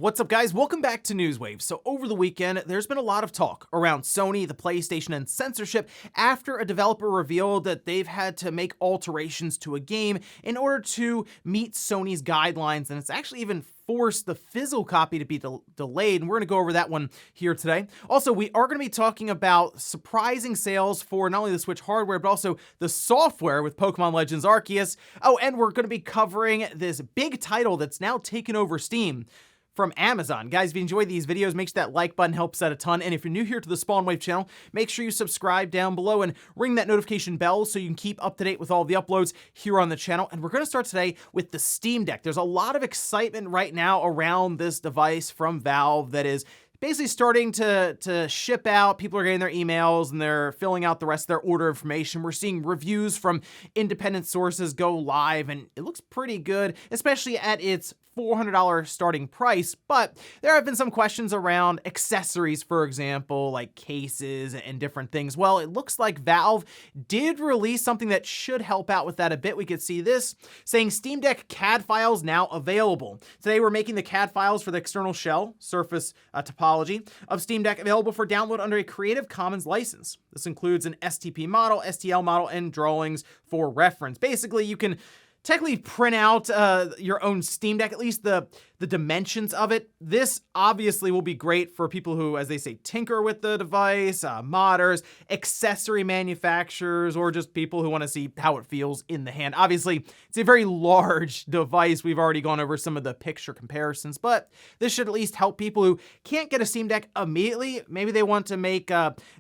What's up, guys? Welcome back to Newswave. So over the weekend, there's been a lot of talk around Sony, the PlayStation, and censorship after a developer revealed that they've had to make alterations to a game in order to meet Sony's guidelines, and it's actually even forced the physical copy to be delayed, and we're going to go over that one here today. Also, we are going to be talking about surprising sales for not only the Switch hardware, but also the software with Pokemon Legends Arceus. Oh, and we're going to be covering this big title that's now taken over Steam from Amazon. Guys, if you enjoy these videos, make sure that like button helps out a ton. And if you're new here to the Spawn Wave channel, make sure you subscribe down below and ring that notification bell so you can keep up to date with all the uploads here on the channel. And we're going to start today with the Steam Deck. There's a lot of excitement right now around this device from Valve that is basically starting to ship out. People are getting their emails and they're filling out the rest of their order information. We're seeing reviews from independent sources go live, and it looks pretty good, especially at its $400 starting price. But there have been some questions around accessories, for example, like cases and different things. Well, it looks like Valve did release something that should help out with that a bit. We could see this saying Steam Deck CAD files now available. Today, we're making the CAD files for the external shell surface topology of Steam Deck available for download under a Creative Commons license. This includes an STP model, STL model, and drawings for reference. Basically, you can technically print out your own Steam Deck, at least the dimensions of it. This obviously will be great for people who, as they say, tinker with the device, modders, accessory manufacturers, or just people who want to see how it feels in the hand. Obviously, it's a very large device. We've already gone over some of the picture comparisons, but this should at least help people who can't get a Steam Deck immediately. Maybe they want to make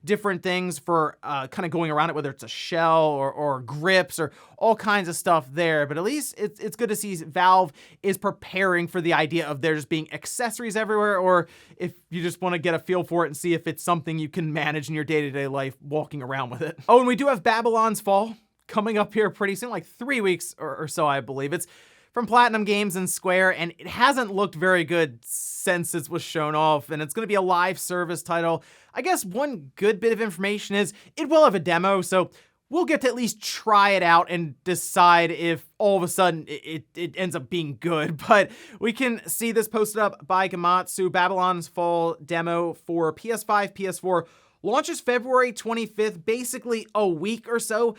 different things for kind of going around it, whether it's a shell or grips or all kinds of stuff there. But at least it's good to see Valve is preparing for the idea of there just being accessories everywhere, or if you just want to get a feel for it and see if it's something you can manage in your day-to-day life walking around with it. Oh, and we do have Babylon's Fall coming up here pretty soon, like 3 weeks or so, I believe. It's from Platinum Games and Square, and it hasn't looked very good since it was shown off, and it's going to be a live service title. I guess one good bit of information is it will have a demo, so we'll get to at least try it out and decide if all of a sudden it ends up being good. But we can see this posted up by Gamatsu. Babylon's Fall demo for PS5, PS4 launches February 25th, basically a week or so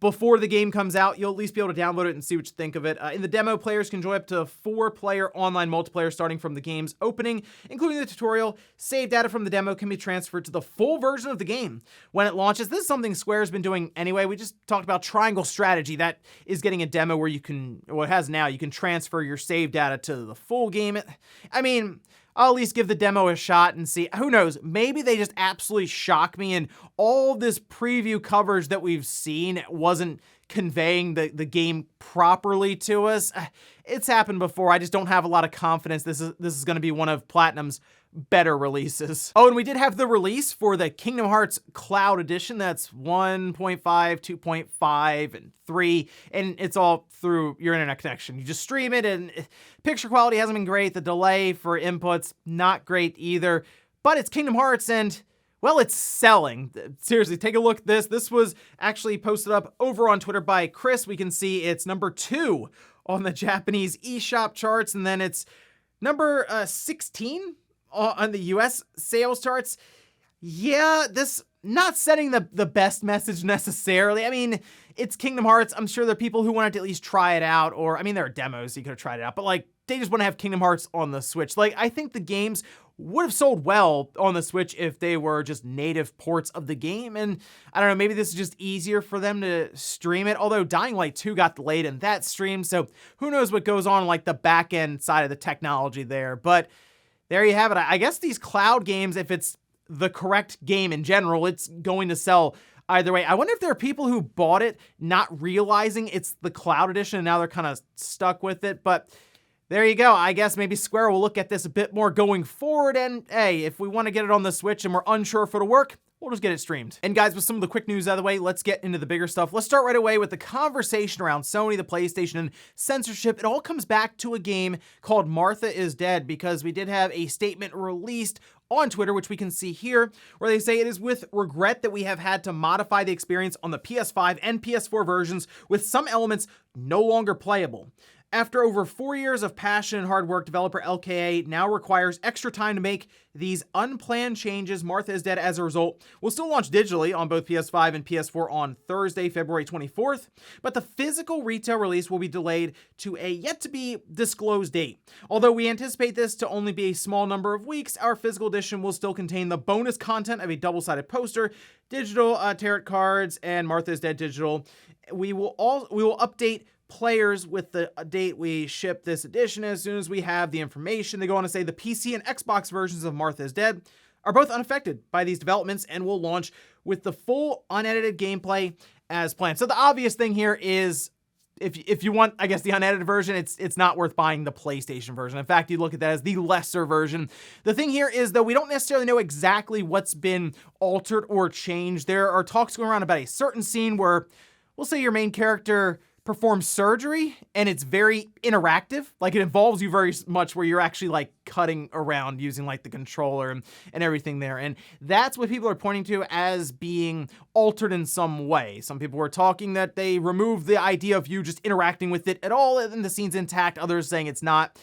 before the game comes out. You'll at least be able to download it and see what you think of it. In the demo, players can enjoy up to 4-player online multiplayer starting from the game's opening, including the tutorial. Save data from the demo can be transferred to the full version of the game when it launches. This is something Square's been doing anyway. We just talked about Triangle Strategy. That is getting a demo where you can, well, it has now, you can transfer your save data to the full game. I mean, I'll at least give the demo a shot and see. Who knows? Maybe they just absolutely shock me and all this preview coverage that we've seen wasn't conveying the game properly to us. It's happened before. I just don't have a lot of confidence this is going to be one of Platinum's better releases. Oh, and we did have the release for the Kingdom Hearts Cloud Edition. That's 1.5, 2.5, and 3, and it's all through your internet connection. You just stream it, and picture quality hasn't been great. The delay for inputs, not great either, but it's Kingdom Hearts, and well, it's selling. Seriously, take a look at this. This was actually posted up over on Twitter by Chris. We can see it's number 2 on the Japanese eShop charts, and then it's number 16 on the US sales charts. Yeah, this not setting the best message necessarily. I mean, it's Kingdom Hearts. I'm sure there are people who wanted to at least try it out, or I mean, there are demos, so you could have tried it out, but like, they just want to have Kingdom Hearts on the Switch. Like, I think the games would have sold well on the Switch if they were just native ports of the game, and I don't know, maybe this is just easier for them to stream it, although Dying Light 2 got delayed in that stream, so who knows what goes on like the back end side of the technology there. But there you have it. I guess these cloud games, if it's the correct game in general, it's going to sell either way. I wonder if there are people who bought it not realizing it's the cloud edition and now they're kind of stuck with it, but there you go. I guess maybe Square will look at this a bit more going forward, and hey, if we want to get it on the Switch and we're unsure if it'll work, we'll just get it streamed. And guys, with some of the quick news out of the way, let's get into the bigger stuff. Let's start right away with the conversation around Sony, the PlayStation, and censorship. It all comes back to a game called Martha is Dead, because we did have a statement released on Twitter, which we can see here, where they say it is with regret that we have had to modify the experience on the PS5 and PS4 versions with some elements no longer playable. After over 4 years of passion and hard work, developer LKA now requires extra time to make these unplanned changes. Martha is Dead, as a result, will still launch digitally on both PS5 and PS4 on Thursday, February 24th, but the physical retail release will be delayed to a yet-to-be-disclosed date. Although we anticipate this to only be a small number of weeks, our physical edition will still contain the bonus content of a double-sided poster, digital tarot cards, and Martha is Dead digital. We will update players with the date we ship this edition as soon as we have the information. They go on to say the PC and Xbox versions of Martha is Dead are both unaffected by these developments and will launch with the full unedited gameplay as planned. So the obvious thing here is if you want, I guess, the unedited version, it's not worth buying the PlayStation version. In fact, you look at that as the lesser version. The thing here is, though, we don't necessarily know exactly what's been altered or changed. There are talks going around about a certain scene where, we'll say, your main character performs surgery and it's very interactive. Like, it involves you very much where you're actually like cutting around using like the controller and everything there. And that's what people are pointing to as being altered in some way. Some people were talking that they removed the idea of you just interacting with it at all and the scene's intact. Others saying it's not.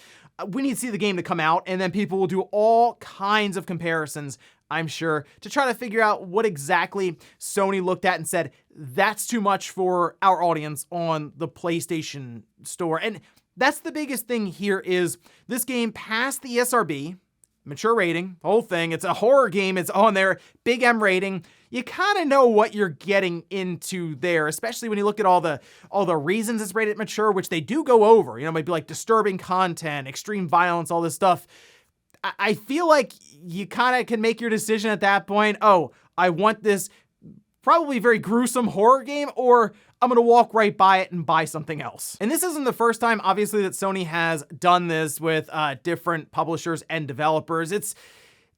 We need to see the game to come out, and then people will do all kinds of comparisons, I'm sure, to try to figure out what exactly Sony looked at and said, that's too much for our audience on the PlayStation Store. And that's the biggest thing here is this game passed the ESRB, mature rating, whole thing. It's a horror game. It's on there, big M rating. You kind of know what you're getting into there, especially when you look at all the reasons it's rated mature, which they do go over. You know, maybe like disturbing content, extreme violence, all this stuff. I feel like you kind of can make your decision at that point. Oh, I want this probably very gruesome horror game, or I'm going to walk right by it and buy something else. And this isn't the first time, obviously, that Sony has done this with different publishers and developers. It's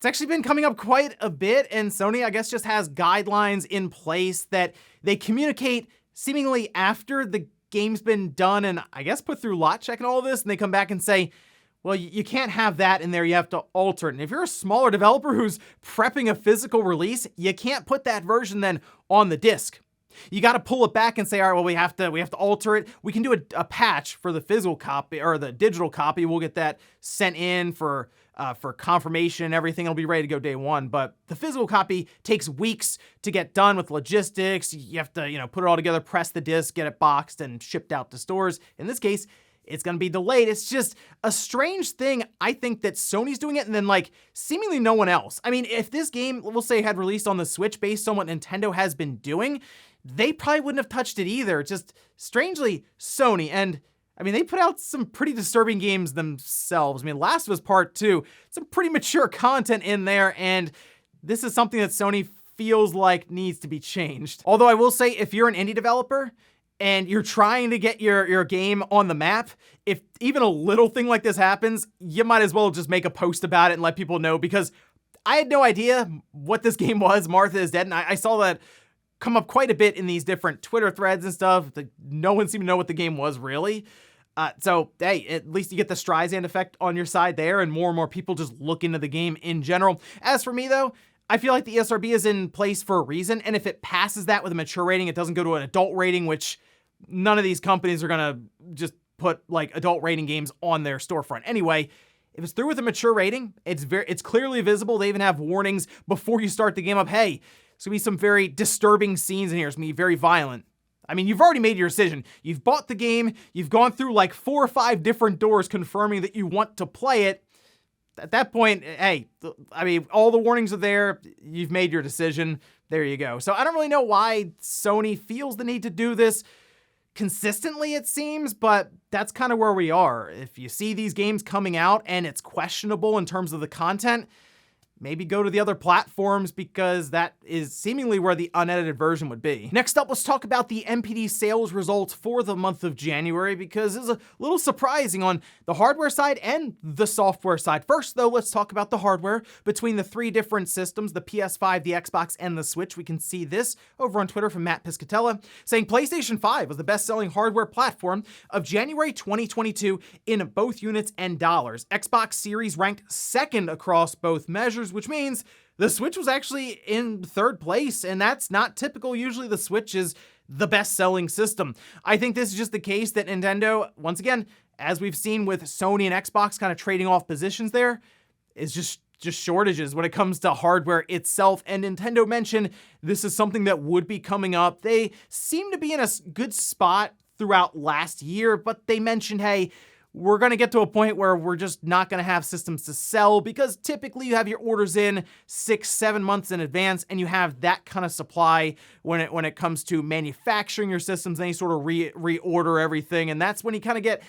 actually been coming up quite a bit, and Sony, I guess, just has guidelines in place that they communicate seemingly after the game's been done and, I guess, put through lot check and all this, and they come back and say, well, you can't have that in there, you have to alter it. And if you're a smaller developer who's prepping a physical release, you can't put that version then on the disc. You got to pull it back and say, all right, well, we have to alter it. We can do a patch for the physical copy or the digital copy. We'll get that sent in for confirmation and everything. It'll be ready to go day one. But the physical copy takes weeks to get done with logistics. You have to, put it all together, press the disc, get it boxed and shipped out to stores. In this case, it's going to be delayed. It's just a strange thing, I think, that Sony's doing it and then, like, seemingly no one else. I mean, if this game, we'll say, had released on the Switch based on what Nintendo has been doing, they probably wouldn't have touched it either. Just strangely Sony. And I mean, they put out some pretty disturbing games themselves. I mean, Last of Us Part 2, some pretty mature content in there, and this is something that Sony feels like needs to be changed. Although I will say, if you're an indie developer and you're trying to get your game on the map, if even a little thing like this happens, you might as well just make a post about it and let people know, because I had no idea what this game was, Martha is Dead, and I saw that come up quite a bit in these different Twitter threads and stuff. No one seemed to know what the game was, really. So, hey, at least you get the Streisand effect on your side there, and more people just look into the game in general. As for me, though, I feel like the ESRB is in place for a reason, and if it passes that with a mature rating, it doesn't go to an adult rating, which none of these companies are gonna just put like adult rating games on their storefront. Anyway, if it's through with a mature rating, it's clearly visible. They even have warnings before you start the game up. Hey, it's gonna be some very disturbing scenes in here. It's gonna be very violent. I mean, you've already made your decision. You've bought the game. You've gone through like 4 or 5 different doors confirming that you want to play it. At that point, hey, I mean, all the warnings are there. You've made your decision. There you go. So I don't really know why Sony feels the need to do this consistently, it seems, but that's kind of where we are. If you see these games coming out and it's questionable in terms of the content, maybe go to the other platforms, because that is seemingly where the unedited version would be. Next up, let's talk about the NPD sales results for the month of January, because it's a little surprising on the hardware side and the software side. First, though, let's talk about the hardware. Between the 3 different systems, the PS5, the Xbox, and the Switch, we can see this over on Twitter from Matt Piscatella, saying PlayStation 5 was the best-selling hardware platform of January 2022 in both units and dollars. Xbox Series ranked second across both measures, which means the Switch was actually in 3rd place, and that's not typical. Usually the Switch is the best-selling system. I think this is just the case that Nintendo, once again, as we've seen with Sony and Xbox kind of trading off positions there, is just shortages when it comes to hardware itself. And Nintendo mentioned this is something that would be coming up. They seem to be in a good spot throughout last year, but they mentioned, hey, we're going to get to a point where we're just not going to have systems to sell, because typically you have your orders in 6-7 months in advance, and you have that kind of supply when it comes to manufacturing your systems. Then you sort of reorder everything, and that's when you kind of get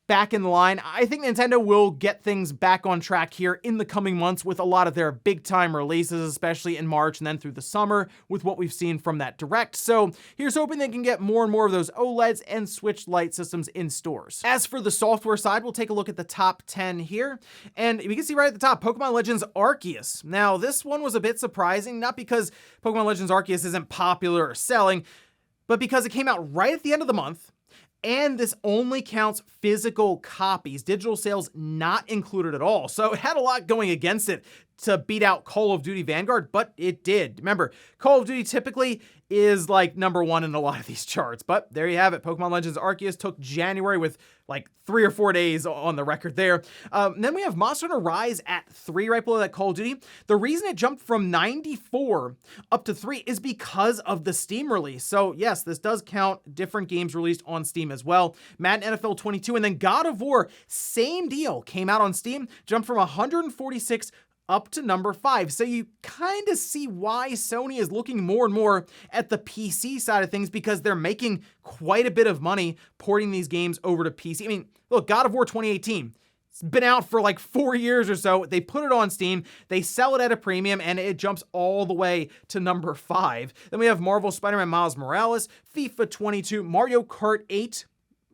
back in the line. I think Nintendo will get things back on track here in the coming months with a lot of their big time releases, especially in March and then through the summer with what we've seen from that Direct. So here's hoping they can get more and more of those OLEDs and Switch Lite systems in stores. As for the software side, we'll take a look at the top 10 here. And we can see right at the top, Pokemon Legends Arceus. Now, this one was a bit surprising, not because Pokemon Legends Arceus isn't popular or selling, but because it came out right at the end of the month. And this only counts physical copies, digital sales not included at all. So it had a lot going against it to beat out Call of Duty Vanguard, but it did. Remember, Call of Duty typically is like number one in a lot of these charts, but there you have it. Pokemon Legends Arceus took January with like 3 or 4 days on the record there. Then we have Monster Hunter Rise at 3 right below that Call of Duty. The reason it jumped from 94 up to 3 is because of the Steam release. So yes, this does count different games released on Steam as well. Madden NFL 22 and then God of War, same deal, came out on Steam, jumped from 146 up to number 5. So you kind of see why Sony is looking more and more at the PC side of things, because they're making quite a bit of money porting these games over to PC. I mean, look, God of War 2018, it's been out for like 4 years or so. They put it on Steam, they sell it at a premium, and it jumps all the way to number 5. Then we have Marvel Spider-Man Miles Morales, FIFA 22, Mario Kart 8,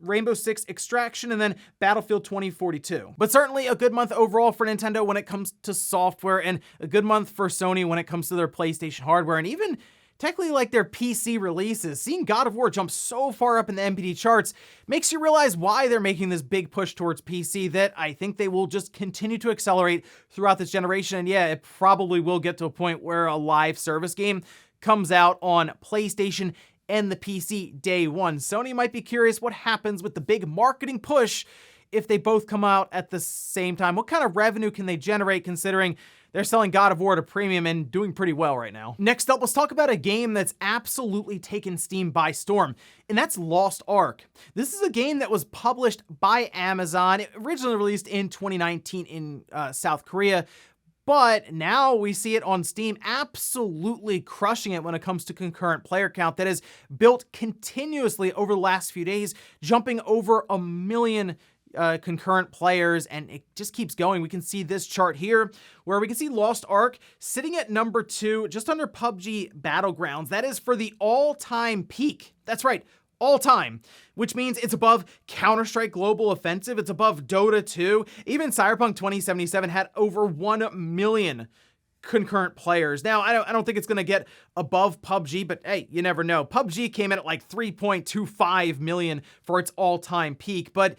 Rainbow Six Extraction, and then Battlefield 2042. But certainly a good month overall for Nintendo when it comes to software, and a good month for Sony when it comes to their PlayStation hardware, and even technically like their PC releases. Seeing God of War jump so far up in the NPD charts makes you realize why they're making this big push towards PC that I think they will just continue to accelerate throughout this generation. And yeah, it probably will get to a point where a live service game comes out on PlayStation and the PC day one. Sony might be curious what happens with the big marketing push if they both come out at the same time. What kind of revenue can they generate, considering they're selling God of War at a premium and doing pretty well right now? Next up, let's talk about a game that's absolutely taken Steam by storm, and that's Lost Ark. This is a game that was published by Amazon. It originally released in 2019 in South Korea, but now we see it on Steam absolutely crushing it when it comes to concurrent player count that has built continuously over the last few days, jumping over 1 million concurrent players, and it just keeps going. We can see this chart here where we can see Lost Ark sitting at number 2, just under PUBG Battlegrounds. That is for the all-time peak. That's right, all time, which means it's above Counter-Strike Global Offensive, it's above Dota 2, even Cyberpunk 2077 had over 1 million concurrent players. Now, I don't think it's going to get above PUBG, but hey, you never know. PUBG came in at like 3.25 million for its all-time peak, but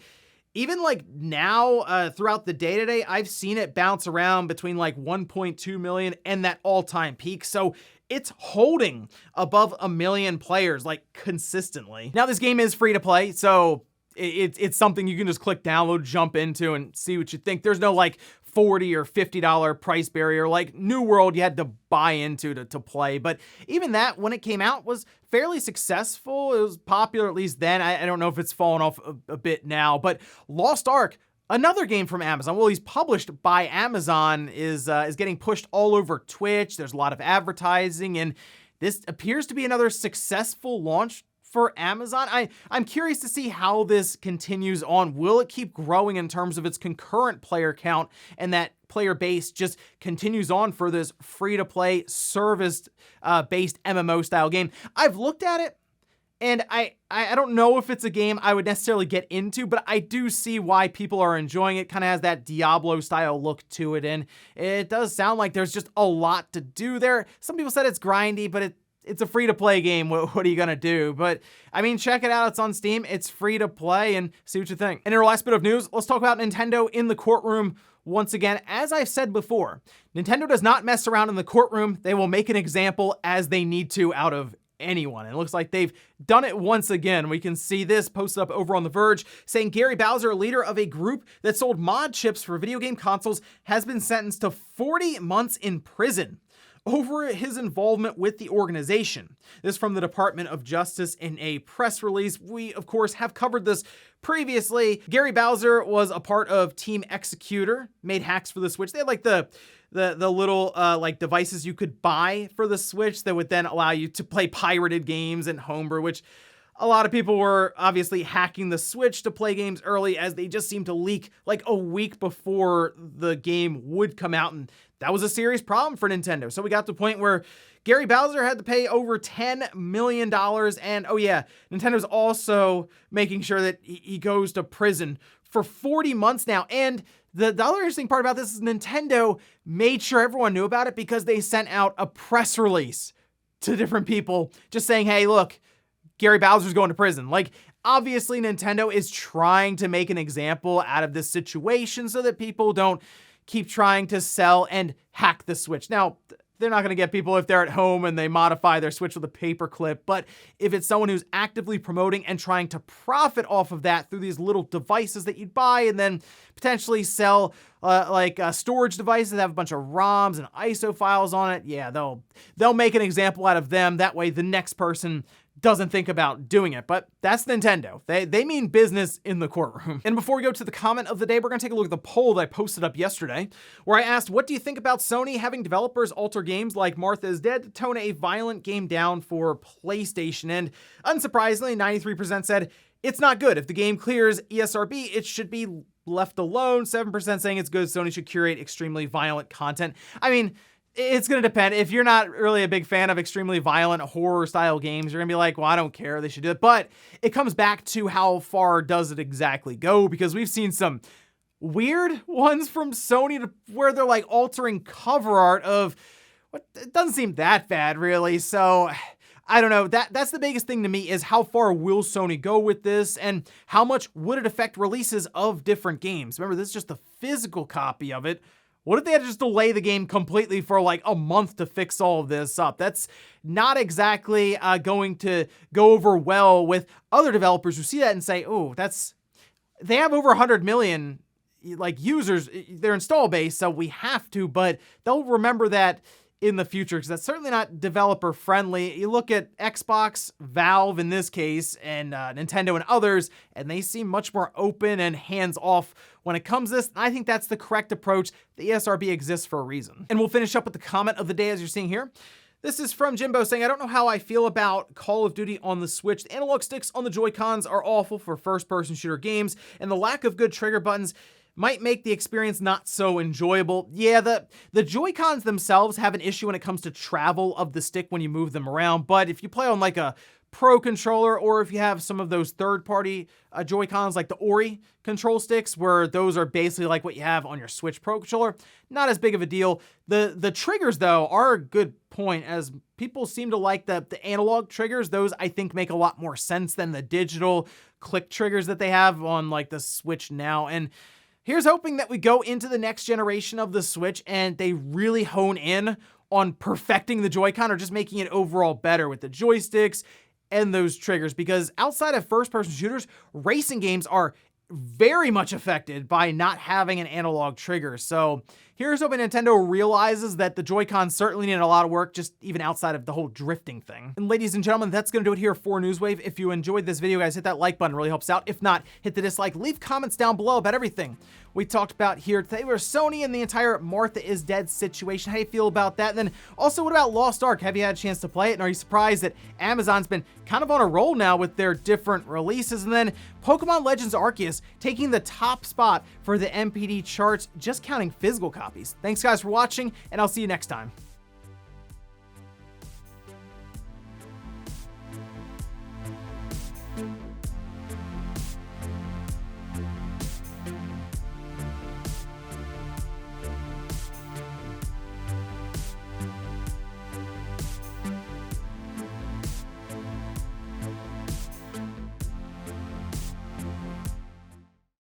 even like now, throughout the day today, I've seen it bounce around between like 1.2 million and that all-time peak. So it's holding above 1 million players like consistently. Now, this game is free to play, so it's something you can just click download, jump into, and see what you think. There's no like $40 or $50 price barrier like New World you had to buy into to play. But even that, when it came out, was fairly successful. It was popular at least then. I don't know if it's fallen off a bit now, but Lost Ark, another game from Amazon, well, he's published by Amazon, is getting pushed all over Twitch. There's a lot of advertising, and this appears to be another successful launch for Amazon. I'm curious to see how this continues on. Will it keep growing in terms of its concurrent player count, and that player base just continues on for this free-to-play, service-based MMO style game? I've looked at it, and I don't know if it's a game I would necessarily get into, but I do see why people are enjoying it. Kind of has that Diablo-style look to it, and it does sound like there's just a lot to do there. Some people said it's grindy, but it's a free-to-play game. What are you gonna do? But I mean, check it out. It's on Steam. It's free to play, and see what you think. And in our last bit of news, let's talk about Nintendo in the courtroom. Once again, as I've said before, Nintendo does not mess around in the courtroom. They will make an example as they need to out of anyone. And it looks like they've done it once again. We can see this posted up over on The Verge saying Gary Bowser, leader of a group that sold mod chips for video game consoles, has been sentenced to 40 months in prison over his involvement with the organization. This from the Department of Justice in a press release. We, of course, have covered this previously. Gary Bowser was a part of Team Executor, made hacks for the Switch. They had like the little like devices you could buy for the Switch that would then allow you to play pirated games and homebrew, which a lot of people were obviously hacking the Switch to play games early, as they just seemed to leak like a week before the game would come out, and that was a serious problem for Nintendo. So we got to the point where Gary Bowser had to pay over $10 million, and oh yeah, Nintendo's also making sure that he goes to prison for 40 months now. And the other interesting part about this is Nintendo made sure everyone knew about it because they sent out a press release to different people just saying, hey, look, Gary Bowser's going to prison. Like, obviously Nintendo is trying to make an example out of this situation so that people don't keep trying to sell and hack the Switch. Now, they're not going to get people if they're at home and they modify their Switch with a paperclip, but if it's someone who's actively promoting and trying to profit off of that through these little devices that you'd buy and then potentially sell storage devices that have a bunch of ROMs and ISO files on it, yeah, they'll make an example out of them. That way the next person doesn't think about doing it. But that's Nintendo. They mean business in the courtroom. And before we go to the comment of the day, we're going to take a look at the poll that I posted up yesterday, where I asked, what do you think about Sony having developers alter games like Martha is Dead to tone a violent game down for PlayStation? And unsurprisingly, 93% said it's not good. If the game clears ESRB, it should be left alone. 7% saying it's good. Sony should curate extremely violent content. I mean, it's going to depend. If you're not really a big fan of extremely violent horror-style games, you're going to be like, well, I don't care. They should do it. But it comes back to how far does it exactly go? Because we've seen some weird ones from Sony where they're like altering cover art of what it doesn't seem that bad, really. So I don't know. That's the biggest thing to me is how far will Sony go with this and how much would it affect releases of different games? Remember, this is just the physical copy of it. What if they had to just delay the game completely for like a month to fix all of this up? That's not exactly going to go over well with other developers who see that and say, oh, they have over 100 million like users, their install base, so we have to, but they'll remember that in the future because that's certainly not developer friendly. You look at Xbox, Valve in this case, and Nintendo and others, and they seem much more open and hands off when it comes to this. I think that's the correct approach. The ESRB exists for a reason. And we'll finish up with the comment of the day as you're seeing here. This is from Jimbo saying, I don't know how I feel about Call of Duty on the Switch. The analog sticks on the Joy-Cons are awful for first-person shooter games, and the lack of good trigger buttons might make the experience not so enjoyable. Yeah, the Joy-Cons themselves have an issue when it comes to travel of the stick when you move them around, but if you play on like a Pro controller, or if you have some of those third-party Joy-Cons like the Ori control sticks, where those are basically like what you have on your Switch Pro controller, not as big of a deal. The triggers, though, are a good point, as people seem to like the analog triggers. Those, I think, make a lot more sense than the digital click triggers that they have on like the Switch now. And here's hoping that we go into the next generation of the Switch and they really hone in on perfecting the Joy-Con or just making it overall better with the joysticks and those triggers, because outside of first-person shooters, racing games are very much affected by not having an analog trigger. So here's hoping Nintendo realizes that the Joy-Con certainly need a lot of work, just even outside of the whole drifting thing. And ladies and gentlemen, that's going to do it here for Newswave. If you enjoyed this video, guys, hit that like button, really helps out. If not, hit the dislike. Leave comments down below about everything we talked about here today, where Sony and the entire Martha is Dead situation. How do you feel about that? And then also, what about Lost Ark? Have you had a chance to play it? And are you surprised that Amazon's been kind of on a roll now with their different releases? And then Pokemon Legends Arceus taking the top spot for the NPD charts, just counting physical copies. Thanks guys for watching, and I'll see you next time.